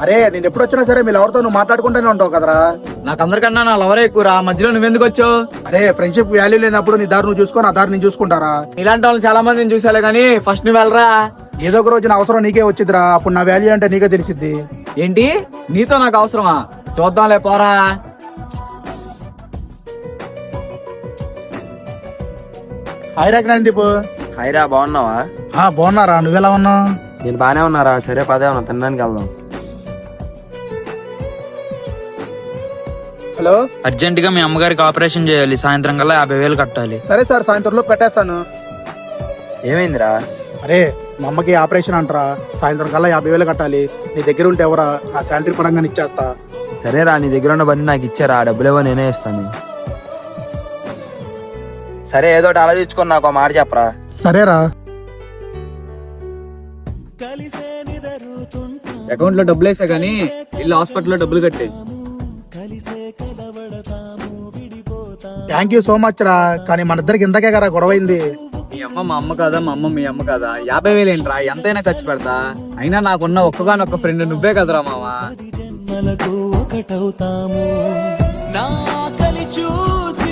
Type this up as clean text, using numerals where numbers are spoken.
అరే నేను ఎప్పుడు వచ్చినా సరే మీరు ఎవరితో నువ్వు మాట్లాడుకుంటూనే ఉంటావు కదరా. నాకు అందరికన్నా నా లవరే ఎక్కువరా, మధ్యలో నువ్వెందుకు వచ్చావు? అరే ఫ్రెండ్షిప్ వాల్యూ లేనప్పుడు నీ దారి నువ్వు చూసుకో, నా దారి నేను చూసుకుంటారా. ఇలాంటి వాళ్ళు చాలా మందిని చూసాలే గానీ ఫస్ట్ నువ్వు వెళ్ళరా. ఏదో ఒక రోజు నా అవసరం నీకే వచ్చిద్దిరా, అప్పుడు నా వాల్యూ అంటే నీకే తెలిసిద్ది. ఏంటి నీతో నాకు అవసరమా? చూద్దాంలే పోరా. హాయ్ రాకినాందీపు. హైరా, బాగున్నావా? బాగున్నారా, నువ్వెలా ఉన్నావు? నేను బానే ఉన్నారా. సరే పదే ఉన్నా, తినడానికి వెళ్దాం. హలో, అర్జెంట్ గా మీ అమ్మగారికి ఆపరేషన్ చేయాలి, సాయంత్రం కల్లా 50,000 కట్టాలి. సరే సార్, సాయంత్రంలో పెట్టేస్తాను. ఏమైందిరా? అరే మా అమ్మకి ఆపరేషన్ అంటారా, సాయంత్రం కల్లా 50,000 కట్టాలి. నీ దగ్గర ఉంటే ఎవరా, నా శాలరీ పరంగా ఇచ్చేస్తా. సరేరా, నీ దగ్గర ఉన్న బండి నాకు ఇచ్చారా, డబ్బులేవో నేనే ఇస్తాను. సరే ఏదో ఒకటి ఆలోచించుకొని నాకు మాట చెప్పరా. సరేరా. అకౌంట్ లో డబ్బులు వేసా గానీ ఇల్లు హాస్పిటల్లో డబ్బులు కట్టే. థ్యాంక్ యూ సో మచ్ రా, కానీ మన ఇద్దరికి ఇంతకే కదా గొడవైంది. మీ అమ్మ మా అమ్మ కాదా, మా అమ్మ మీ అమ్మ కాదా? 50,000 ఏంట్రా, ఎంతైనా ఖర్చు పెడతా. అయినా నాకున్న ఒక్కగానొక్క ఫ్రెండ్ నువ్వే కదరా మావా. ఒకటవుతాము నా కలి చూసి